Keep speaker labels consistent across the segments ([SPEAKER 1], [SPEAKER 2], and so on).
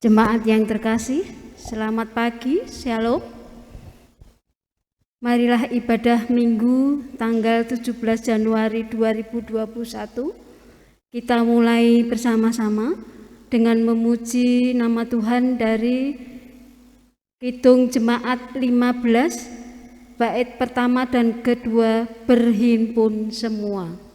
[SPEAKER 1] Jemaat yang terkasih, selamat pagi, Shalom. Marilah ibadah Minggu tanggal 17 Januari 2021 kita mulai bersama-sama dengan memuji nama Tuhan dari Kidung Jemaat 15, bait pertama dan kedua, berhimpun semua.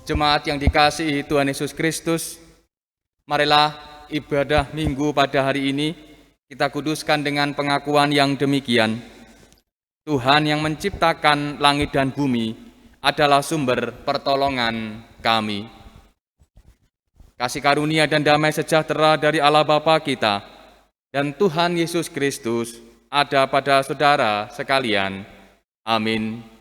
[SPEAKER 2] Jemaat yang dikasihi Tuhan Yesus Kristus, marilah ibadah Minggu pada hari ini kita kuduskan dengan pengakuan yang demikian. Tuhan yang menciptakan langit dan bumi adalah sumber pertolongan kami. Kasih karunia dan damai sejahtera dari Allah Bapa kita dan Tuhan Yesus Kristus ada pada saudara sekalian. Amin.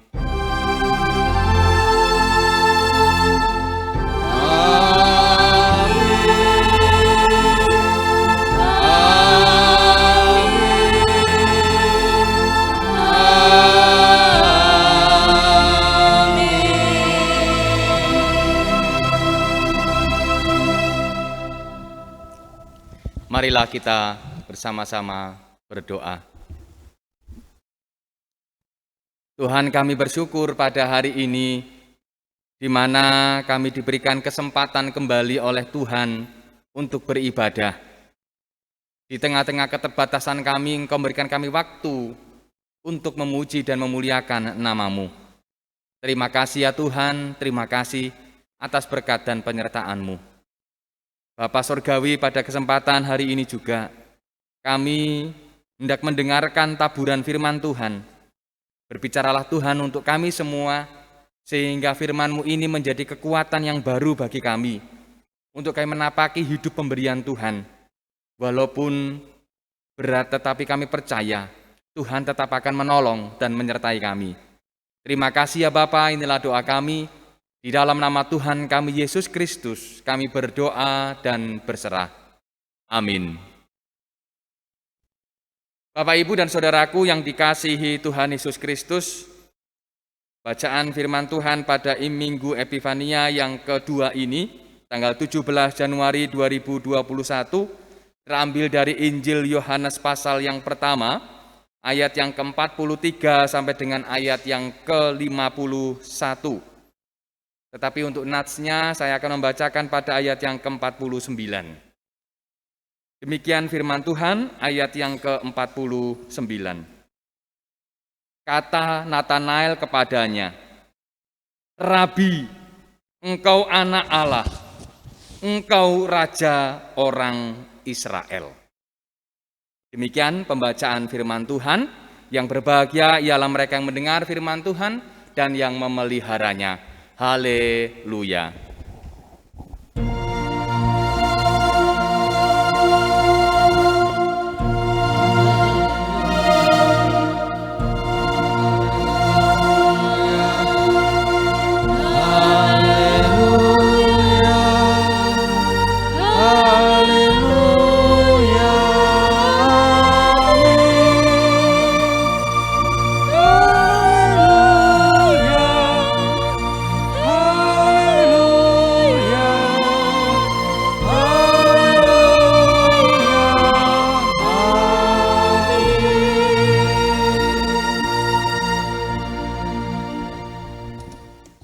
[SPEAKER 2] Marilah kita bersama-sama berdoa. Tuhan, kami bersyukur pada hari ini di mana kami diberikan kesempatan kembali oleh Tuhan untuk beribadah. Di tengah-tengah keterbatasan kami, Engkau memberikan kami waktu untuk memuji dan memuliakan nama-Mu. Terima kasih ya Tuhan, terima kasih atas berkat dan penyertaan-Mu. Bapa Surgawi, pada kesempatan hari ini juga kami hendak mendengarkan taburan firman Tuhan. Berbicaralah Tuhan untuk kami semua, sehingga firman-Mu ini menjadi kekuatan yang baru bagi kami, untuk kami menapaki hidup pemberian Tuhan. Walaupun berat, tetapi kami percaya Tuhan tetap akan menolong dan menyertai kami. Terima kasih ya Bapa, inilah doa kami. Di dalam nama Tuhan kami Yesus Kristus, kami berdoa dan berserah. Amin. Bapak, Ibu, dan Saudaraku yang dikasihi Tuhan Yesus Kristus, bacaan firman Tuhan pada Minggu Epifania yang kedua ini, tanggal 17 Januari 2021, terambil dari Injil Yohanes pasal yang pertama, ayat yang ke-43 sampai dengan ayat yang ke-51. Tetapi untuk natsnya saya akan membacakan pada ayat yang ke-49. Demikian firman Tuhan, ayat yang ke-49. Kata Natanael kepadanya, Rabi, engkau anak Allah, engkau raja orang Israel. Demikian pembacaan firman Tuhan. Yang berbahagia ialah mereka yang mendengar firman Tuhan dan yang memeliharanya. Haleluya.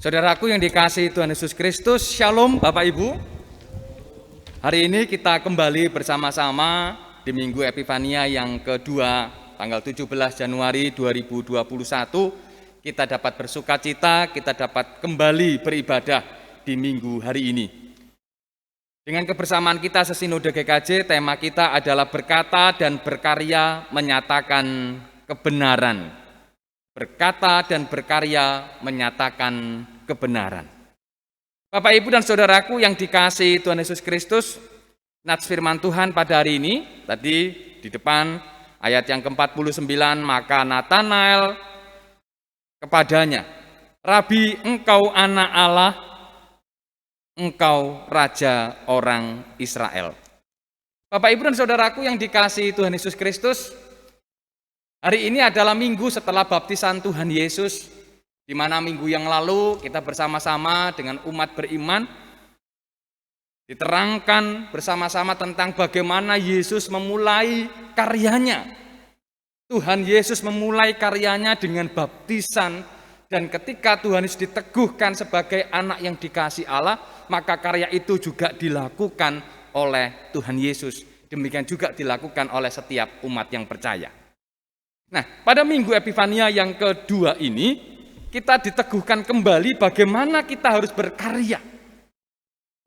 [SPEAKER 2] Saudaraku yang dikasihi Tuhan Yesus Kristus, Shalom Bapak Ibu. Hari ini kita kembali bersama-sama di Minggu Epifania yang kedua, tanggal 17 Januari 2021. Kita dapat bersukacita, kita dapat kembali beribadah di minggu hari ini. Dengan kebersamaan kita sesinode GKJ, tema kita adalah berkata dan berkarya menyatakan kebenaran. Berkata dan berkarya menyatakan kebenaran. Bapak, Ibu, dan Saudaraku yang dikasihi Tuhan Yesus Kristus, nats firman Tuhan pada hari ini, tadi di depan ayat yang ke-49, maka Natanael kepadanya, Rabi, engkau anak Allah, engkau raja orang Israel. Bapak, Ibu, dan Saudaraku yang dikasihi Tuhan Yesus Kristus, hari ini adalah minggu setelah baptisan Tuhan Yesus, di mana minggu yang lalu kita bersama-sama dengan umat beriman diterangkan bersama-sama tentang bagaimana Yesus memulai karyanya. Tuhan Yesus memulai karyanya dengan baptisan, dan ketika Tuhan Yesus diteguhkan sebagai anak yang dikasihi Allah, maka karya itu juga dilakukan oleh Tuhan Yesus. Demikian juga dilakukan oleh setiap umat yang percaya. Nah, pada Minggu Epifania yang kedua ini, kita diteguhkan kembali bagaimana kita harus berkarya.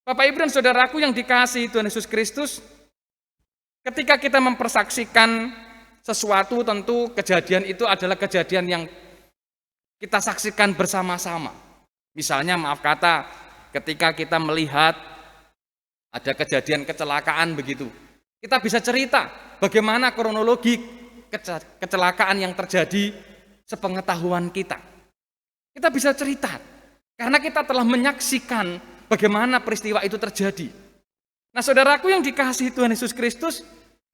[SPEAKER 2] Bapak, Ibu, dan Saudaraku yang dikasihi Tuhan Yesus Kristus, ketika kita mempersaksikan sesuatu, tentu kejadian itu adalah kejadian yang kita saksikan bersama-sama. Misalnya, maaf kata, ketika kita melihat ada kejadian kecelakaan begitu, kita bisa cerita bagaimana kronologi kecelakaan yang terjadi sepengetahuan kita. Kita bisa cerita karena kita telah menyaksikan bagaimana peristiwa itu terjadi. Nah, saudaraku yang dikasihi Tuhan Yesus Kristus,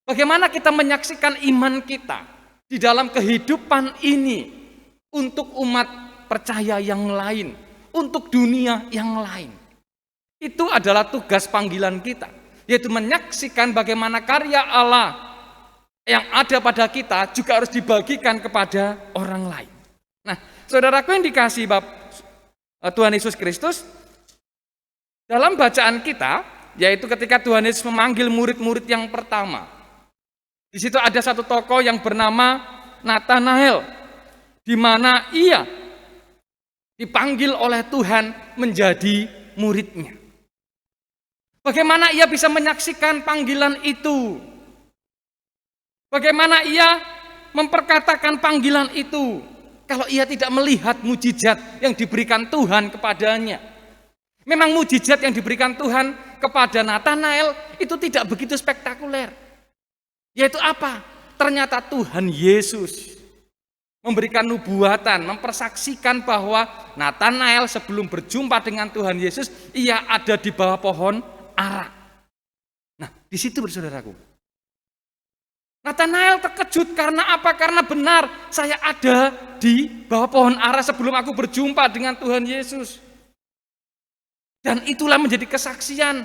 [SPEAKER 2] bagaimana kita menyaksikan iman kita di dalam kehidupan ini untuk umat percaya yang lain, untuk dunia yang lain. Itu adalah tugas panggilan kita, yaitu menyaksikan bagaimana karya Allah yang ada pada kita juga harus dibagikan kepada orang lain. Nah, saudaraku yang dikasihi Tuhan Yesus Kristus, dalam bacaan kita, yaitu ketika Tuhan Yesus memanggil murid-murid yang pertama, di situ ada satu tokoh yang bernama Natanael, di mana ia dipanggil oleh Tuhan menjadi muridnya. Bagaimana ia bisa menyaksikan panggilan itu? Bagaimana ia memperkatakan panggilan itu kalau ia tidak melihat mujizat yang diberikan Tuhan kepadanya? Memang mujizat yang diberikan Tuhan kepada Natanael itu tidak begitu spektakuler. Yaitu apa? Ternyata Tuhan Yesus memberikan nubuatan, mempersaksikan bahwa Natanael sebelum berjumpa dengan Tuhan Yesus, ia ada di bawah pohon ara. Nah, di situ bersaudaraku, Natanael terkejut karena apa? Karena benar saya ada di bawah pohon ara sebelum aku berjumpa dengan Tuhan Yesus. Dan itulah menjadi kesaksian,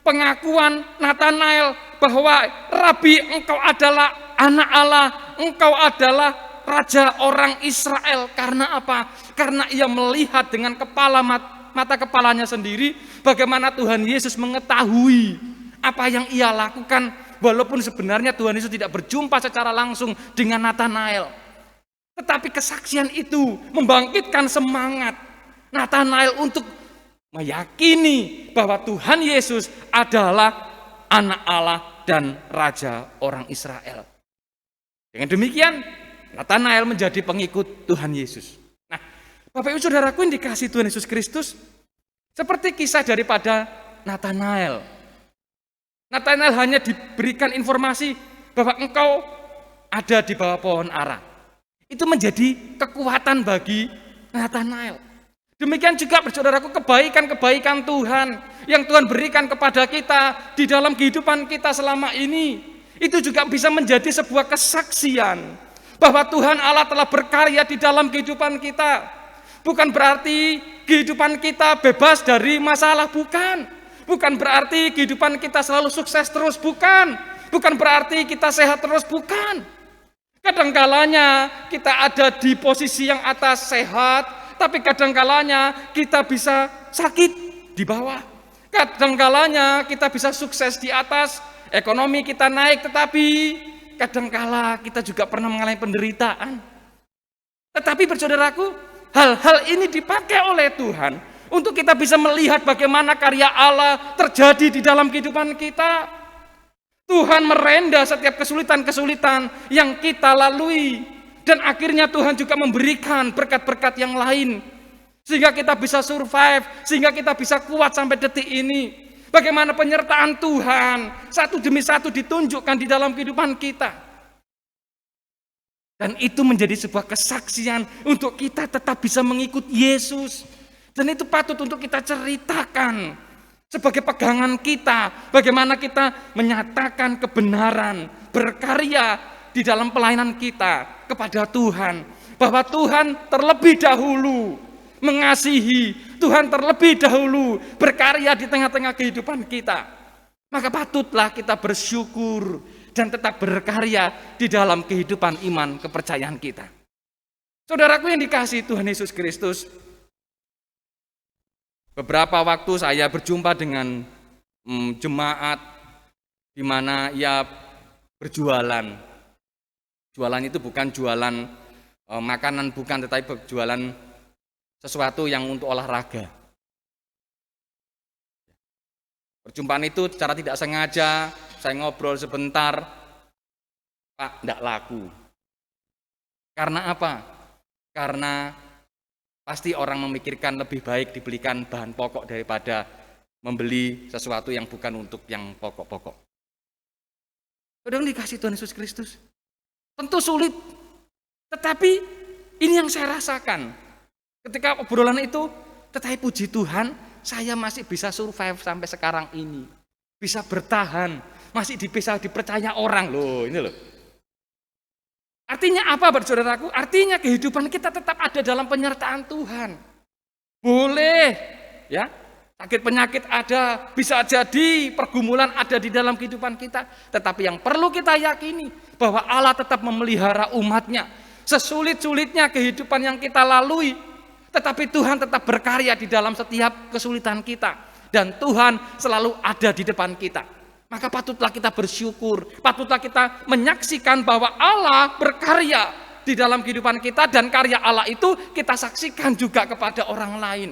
[SPEAKER 2] pengakuan Natanael bahwa Rabi, engkau adalah anak Allah, engkau adalah raja orang Israel. Karena apa? Karena ia melihat dengan mata kepalanya sendiri bagaimana Tuhan Yesus mengetahui apa yang ia lakukan. Walaupun sebenarnya Tuhan Yesus tidak berjumpa secara langsung dengan Natanael, tetapi kesaksian itu membangkitkan semangat Natanael untuk meyakini bahwa Tuhan Yesus adalah anak Allah dan raja orang Israel. Dengan demikian, Natanael menjadi pengikut Tuhan Yesus. Nah, Bapak Ibu Saudaraku yang dikasihi Tuhan Yesus Kristus, seperti kisah daripada Natanael. Natanael hanya diberikan informasi bahwa engkau ada di bawah pohon ara. Itu menjadi kekuatan bagi Natanael. Demikian juga saudaraku kebaikan-kebaikan Tuhan yang Tuhan berikan kepada kita di dalam kehidupan kita selama ini. Itu juga bisa menjadi sebuah kesaksian bahwa Tuhan Allah telah berkarya di dalam kehidupan kita. Bukan berarti kehidupan kita bebas dari masalah, bukan. Bukan berarti kehidupan kita selalu sukses terus, bukan. Bukan berarti kita sehat terus, bukan. Kadang-kalanya kita ada di posisi yang atas sehat, tapi kadangkalanya kita bisa sakit di bawah. Kadangkalanya kita bisa sukses di atas, ekonomi kita naik, tetapi kadangkala kita juga pernah mengalami penderitaan. Tetapi bersaudaraku, hal-hal ini dipakai oleh Tuhan untuk kita bisa melihat bagaimana karya Allah terjadi di dalam kehidupan kita. Tuhan merenda setiap kesulitan-kesulitan yang kita lalui. Dan akhirnya Tuhan juga memberikan berkat-berkat yang lain. Sehingga kita bisa survive, sehingga kita bisa kuat sampai detik ini. Bagaimana penyertaan Tuhan satu demi satu ditunjukkan di dalam kehidupan kita. Dan itu menjadi sebuah kesaksian untuk kita tetap bisa mengikut Yesus. Dan itu patut untuk kita ceritakan sebagai pegangan kita. Bagaimana kita menyatakan kebenaran, berkarya di dalam pelayanan kita kepada Tuhan. Bahwa Tuhan terlebih dahulu mengasihi, Tuhan terlebih dahulu berkarya di tengah-tengah kehidupan kita. Maka patutlah kita bersyukur dan tetap berkarya di dalam kehidupan iman kepercayaan kita. Saudaraku yang dikasihi Tuhan Yesus Kristus, beberapa waktu saya berjumpa dengan jemaat di mana ia berjualan. Jualan itu bukan jualan makanan, bukan, tetapi berjualan sesuatu yang untuk olahraga. Perjumpaan itu secara tidak sengaja, saya ngobrol sebentar, Pak, enggak laku. Karena apa? Karena pasti orang memikirkan lebih baik dibelikan bahan pokok daripada membeli sesuatu yang bukan untuk yang pokok-pokok. Saudara dikasih Tuhan Yesus Kristus, tentu sulit. Tetapi ini yang saya rasakan. Ketika obrolan itu, tetapi puji Tuhan, saya masih bisa survive sampai sekarang ini. Bisa bertahan, masih bisa dipercaya orang loh, ini loh. Artinya apa saudaraku? Artinya kehidupan kita tetap ada dalam penyertaan Tuhan. Boleh, ya, sakit penyakit ada, bisa jadi pergumulan ada di dalam kehidupan kita. Tetapi yang perlu kita yakini bahwa Allah tetap memelihara umatnya. Sesulit-sulitnya kehidupan yang kita lalui, tetapi Tuhan tetap berkarya di dalam setiap kesulitan kita. Dan Tuhan selalu ada di depan kita. Maka patutlah kita bersyukur, patutlah kita menyaksikan bahwa Allah berkarya di dalam kehidupan kita. Dan karya Allah itu kita saksikan juga kepada orang lain.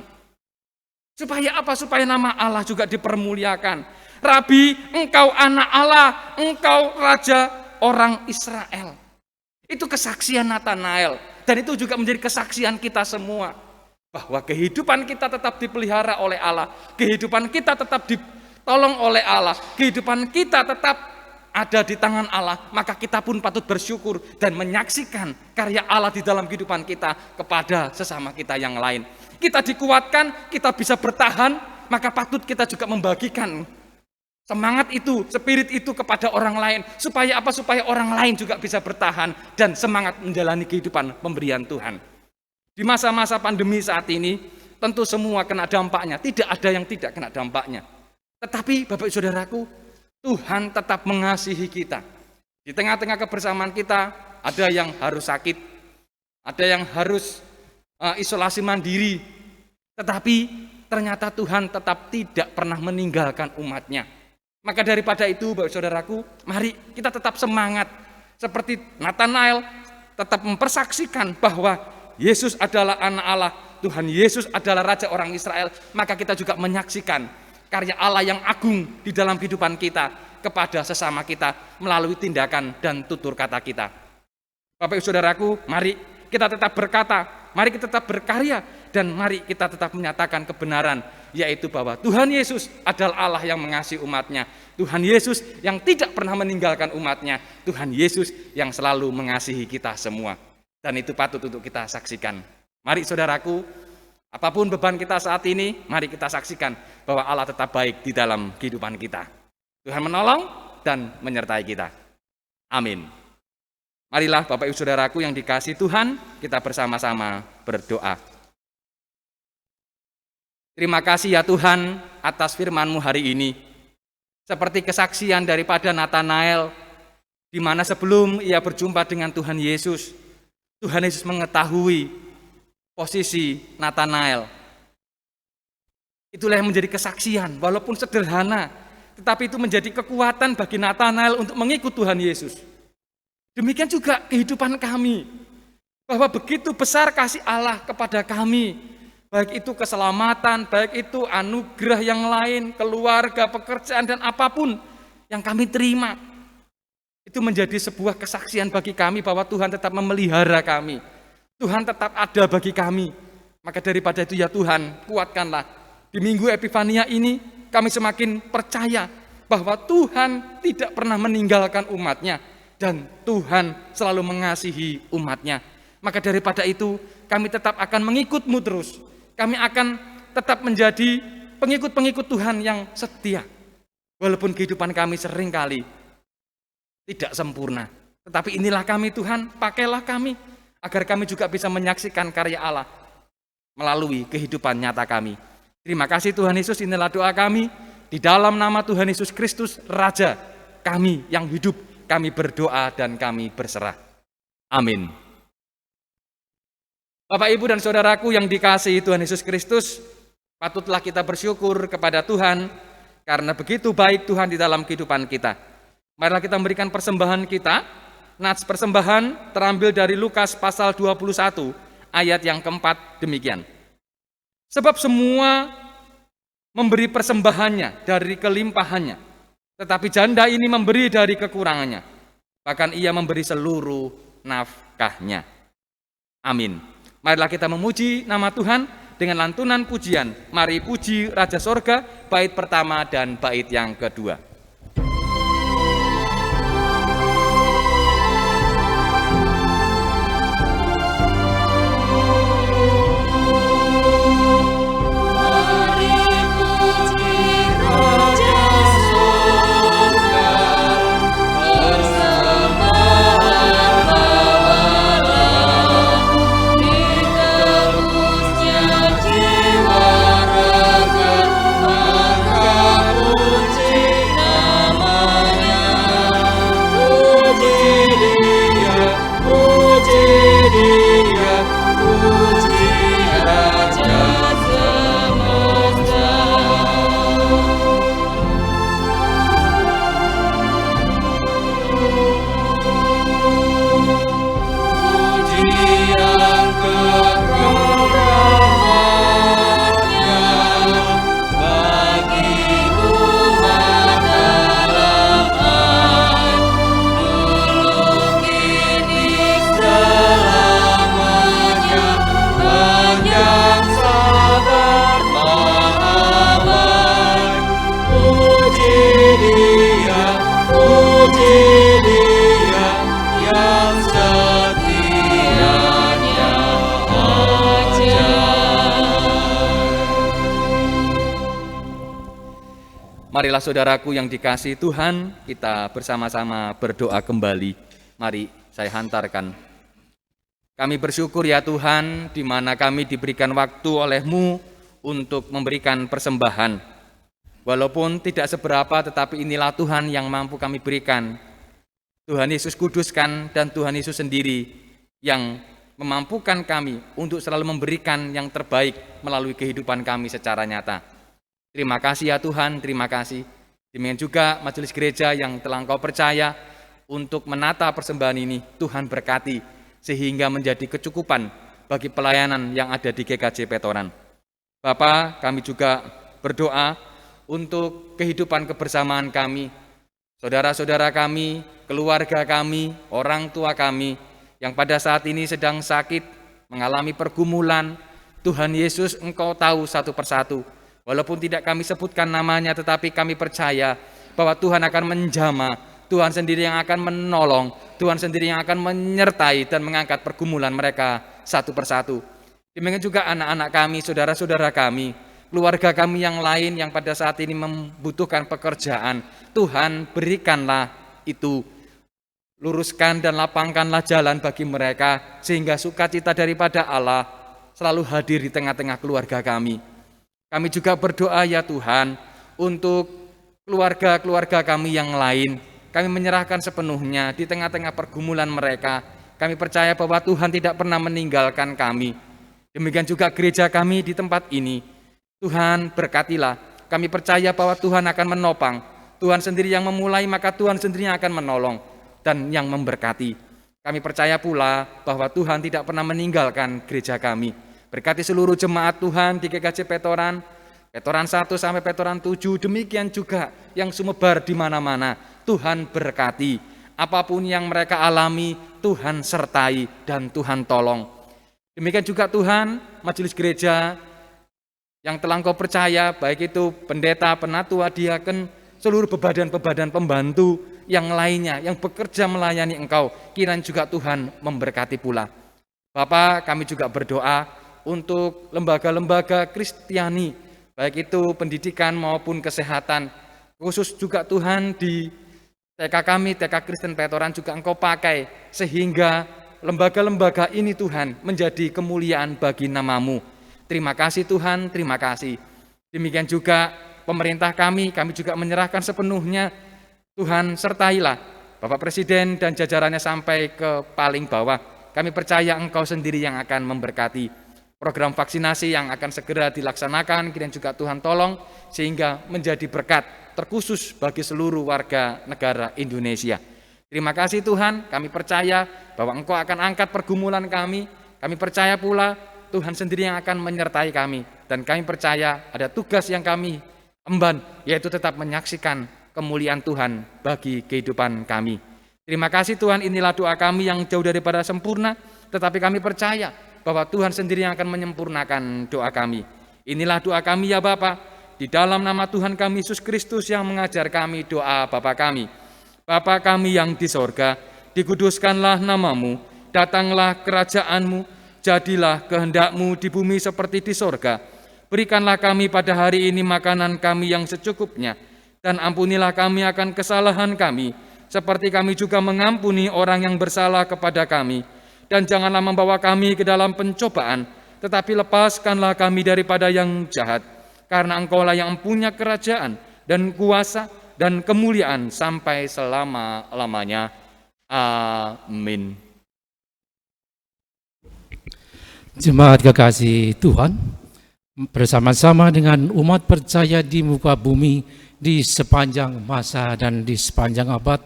[SPEAKER 2] Supaya apa? Supaya nama Allah juga dipermuliakan. Rabi, engkau anak Allah, engkau raja orang Israel. Itu kesaksian Natanael. Dan itu juga menjadi kesaksian kita semua. Bahwa kehidupan kita tetap dipelihara oleh Allah. Kehidupan kita tetap ditolong oleh Allah. Kehidupan kita tetap ada di tangan Allah. Maka kita pun patut bersyukur dan menyaksikan karya Allah di dalam kehidupan kita kepada sesama kita yang lain. Kita dikuatkan, kita bisa bertahan, maka patut kita juga membagikan semangat itu, spirit itu kepada orang lain. Supaya apa? Supaya orang lain juga bisa bertahan dan semangat menjalani kehidupan pemberian Tuhan. Di masa-masa pandemi saat ini, tentu semua kena dampaknya. Tidak ada yang tidak kena dampaknya. Tetapi Bapak Saudaraku, Tuhan tetap mengasihi kita. Di tengah-tengah kebersamaan kita, ada yang harus sakit, ada yang harus isolasi mandiri. Tetapi ternyata Tuhan tetap tidak pernah meninggalkan umatnya. Maka daripada itu Bapak Saudaraku, mari kita tetap semangat. Seperti Natanael tetap mempersaksikan bahwa Yesus adalah anak Allah, Tuhan Yesus adalah Raja orang Israel. Maka kita juga menyaksikan karya Allah yang agung di dalam kehidupan kita kepada sesama kita melalui tindakan dan tutur kata kita. Bapak Saudaraku, mari kita tetap berkata, mari kita tetap berkarya, dan mari kita tetap menyatakan kebenaran, yaitu bahwa Tuhan Yesus adalah Allah yang mengasihi umatnya. Tuhan Yesus yang tidak pernah meninggalkan umatnya. Tuhan Yesus yang selalu mengasihi kita semua. Dan itu patut untuk kita saksikan. Mari saudaraku, apapun beban kita saat ini, mari kita saksikan bahwa Allah tetap baik di dalam kehidupan kita. Tuhan menolong dan menyertai kita. Amin. Marilah Bapak Ibu Saudaraku yang dikasihi Tuhan, kita bersama-sama berdoa. Terima kasih ya Tuhan atas firman-Mu hari ini. Seperti kesaksian daripada Natanael, di mana sebelum ia berjumpa dengan Tuhan Yesus, Tuhan Yesus mengetahui posisi Nathanael. Itulah yang menjadi kesaksian, walaupun sederhana, tetapi itu menjadi kekuatan bagi Nathanael untuk mengikut Tuhan Yesus. Demikian juga kehidupan kami, bahwa begitu besar kasih Allah kepada kami, baik itu keselamatan, baik itu anugerah yang lain, keluarga, pekerjaan, dan apapun yang kami terima. Itu menjadi sebuah kesaksian bagi kami bahwa Tuhan tetap memelihara kami. Tuhan tetap ada bagi kami. Maka daripada itu ya Tuhan, kuatkanlah. Di Minggu Epifania ini kami semakin percaya bahwa Tuhan tidak pernah meninggalkan umatnya. Dan Tuhan selalu mengasihi umatnya. Maka daripada itu kami tetap akan mengikut-Mu terus. Kami akan tetap menjadi pengikut-pengikut Tuhan yang setia. Walaupun kehidupan kami seringkali tidak sempurna. Tetapi inilah kami Tuhan, pakailah kami. Agar kami juga bisa menyaksikan karya Allah melalui kehidupan nyata kami. Terima kasih Tuhan Yesus, inilah doa kami. Di dalam nama Tuhan Yesus Kristus, Raja kami yang hidup, kami berdoa dan kami berserah. Amin. Bapak, Ibu, dan saudaraku yang dikasihi Tuhan Yesus Kristus, patutlah kita bersyukur kepada Tuhan, karena begitu baik Tuhan di dalam kehidupan kita. Marilah kita memberikan persembahan kita. Nats persembahan terambil dari Lukas pasal 21 ayat yang keempat demikian. Sebab semua memberi persembahannya dari kelimpahannya, tetapi janda ini memberi dari kekurangannya. Bahkan ia memberi seluruh nafkahnya. Amin. Marilah kita memuji nama Tuhan dengan lantunan pujian. Mari puji Raja Sorga, bait pertama dan bait yang kedua. Marilah saudaraku yang dikasihi Tuhan, kita bersama-sama berdoa kembali. Mari saya hantarkan. Kami bersyukur ya Tuhan, di mana kami diberikan waktu oleh-Mu untuk memberikan persembahan. Walaupun tidak seberapa, tetapi inilah Tuhan yang mampu kami berikan. Tuhan Yesus kuduskan dan Tuhan Yesus sendiri yang memampukan kami untuk selalu memberikan yang terbaik melalui kehidupan kami secara nyata. Terima kasih ya Tuhan, terima kasih. Demikian juga majelis gereja yang telah Engkau percaya untuk menata persembahan ini, Tuhan berkati sehingga menjadi kecukupan bagi pelayanan yang ada di GKJ Petoran. Bapa, kami juga berdoa untuk kehidupan kebersamaan kami, saudara-saudara kami, keluarga kami, orang tua kami yang pada saat ini sedang sakit, mengalami pergumulan. Tuhan Yesus, Engkau tahu satu persatu. Walaupun tidak kami sebutkan namanya, tetapi kami percaya bahwa Tuhan akan menjamah, Tuhan sendiri yang akan menolong, Tuhan sendiri yang akan menyertai dan mengangkat pergumulan mereka satu persatu. Demikian juga anak-anak kami, saudara-saudara kami, keluarga kami yang lain yang pada saat ini membutuhkan pekerjaan. Tuhan berikanlah itu, luruskan dan lapangkanlah jalan bagi mereka, sehingga sukacita daripada Allah selalu hadir di tengah-tengah keluarga kami. Kami juga berdoa ya Tuhan untuk keluarga-keluarga kami yang lain. Kami menyerahkan sepenuhnya di tengah-tengah pergumulan mereka. Kami percaya bahwa Tuhan tidak pernah meninggalkan kami. Demikian juga gereja kami di tempat ini. Tuhan berkatilah. Kami percaya bahwa Tuhan akan menopang. Tuhan sendiri yang memulai, maka Tuhan sendiri yang akan menolong dan yang memberkati. Kami percaya pula bahwa Tuhan tidak pernah meninggalkan gereja kami. Berkati seluruh jemaat Tuhan di GKJ Petoran, Petoran 1 sampai Petoran 7, demikian juga yang sumebar di mana-mana. Tuhan berkati. Apapun yang mereka alami, Tuhan sertai dan Tuhan tolong. Demikian juga Tuhan, majelis gereja yang telah Engkau percaya, baik itu pendeta, penatua, diaken, seluruh bebadan-bebadan pembantu yang lainnya yang bekerja melayani Engkau, kiranya juga Tuhan memberkati pula. Bapa, kami juga berdoa untuk lembaga-lembaga Kristiani, baik itu pendidikan maupun kesehatan, khusus juga Tuhan di TK kami, TK Kristen Petoran juga Engkau pakai, sehingga lembaga-lembaga ini Tuhan menjadi kemuliaan bagi nama-Mu. Terima kasih Tuhan, terima kasih. Demikian juga pemerintah kami juga menyerahkan sepenuhnya. Tuhan sertailah Bapak Presiden dan jajarannya sampai ke paling bawah. Kami percaya Engkau sendiri yang akan memberkati. Program vaksinasi yang akan segera dilaksanakan, kiranya juga Tuhan tolong, sehingga menjadi berkat terkhusus bagi seluruh warga negara Indonesia. Terima kasih Tuhan, kami percaya bahwa Engkau akan angkat pergumulan kami. Kami percaya pula Tuhan sendiri yang akan menyertai kami. Dan kami percaya ada tugas yang kami emban, yaitu tetap menyaksikan kemuliaan Tuhan bagi kehidupan kami. Terima kasih Tuhan, inilah doa kami yang jauh daripada sempurna, tetapi kami percaya bahwa Tuhan sendiri yang akan menyempurnakan doa kami. Inilah doa kami ya Bapa, di dalam nama Tuhan kami Yesus Kristus yang mengajar kami doa Bapa kami. Bapa kami yang di sorga, dikuduskanlah nama-Mu, datanglah kerajaan-Mu, jadilah kehendak-Mu di bumi seperti di sorga. Berikanlah kami pada hari ini makanan kami yang secukupnya, dan ampunilah kami akan kesalahan kami, seperti kami juga mengampuni orang yang bersalah kepada kami. Dan janganlah membawa kami ke dalam pencobaan, tetapi lepaskanlah kami daripada yang jahat. Karena Engkaulah yang punya kerajaan dan kuasa dan kemuliaan sampai selama-lamanya. Amin.
[SPEAKER 3] Jemaat kekasih Tuhan, bersama-sama dengan umat percaya di muka bumi, di sepanjang masa dan di sepanjang abad,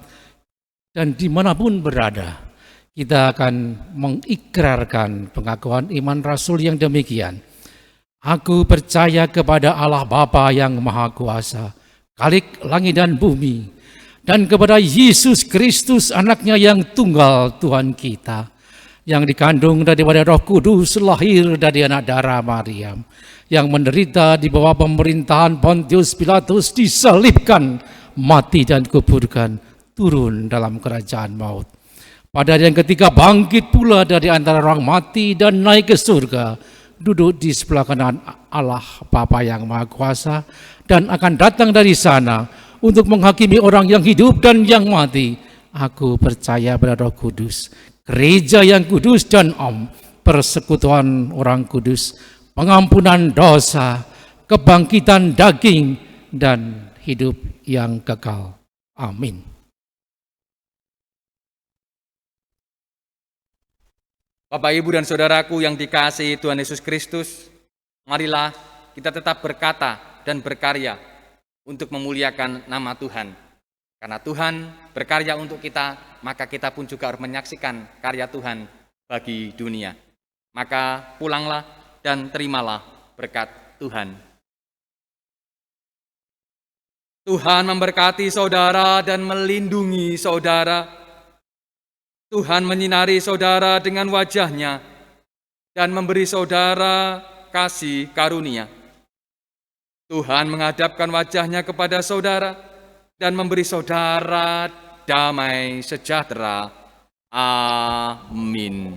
[SPEAKER 3] dan dimanapun berada, kita akan mengikrarkan pengakuan iman Rasul yang demikian. Aku percaya kepada Allah Bapa yang Maha Kuasa, Khalik langit dan bumi, dan kepada Yesus Kristus anaknya yang tunggal Tuhan kita, yang dikandung daripada Roh Kudus, lahir dari anak darah Maryam, yang menderita di bawah pemerintahan Pontius Pilatus, disalibkan, mati dan kuburkan, turun dalam kerajaan maut. Pada hari yang ketiga bangkit pula dari antara orang mati dan naik ke surga, duduk di sebelah kanan Allah Bapa yang Maha Kuasa, dan akan datang dari sana untuk menghakimi orang yang hidup dan yang mati. Aku percaya pada Roh Kudus, gereja yang kudus dan persekutuan orang kudus, pengampunan dosa, kebangkitan daging, dan hidup yang kekal. Amin.
[SPEAKER 2] Bapak, Ibu, dan Saudaraku yang dikasihi Tuhan Yesus Kristus, marilah kita tetap berkata dan berkarya untuk memuliakan nama Tuhan. Karena Tuhan berkarya untuk kita, maka kita pun juga harus menyaksikan karya Tuhan bagi dunia. Maka pulanglah dan terimalah berkat Tuhan. Tuhan memberkati saudara dan melindungi saudara. Tuhan menyinari saudara dengan wajah-Nya dan memberi saudara kasih karunia. Tuhan menghadapkan wajah-Nya kepada saudara dan memberi saudara damai sejahtera. Amin.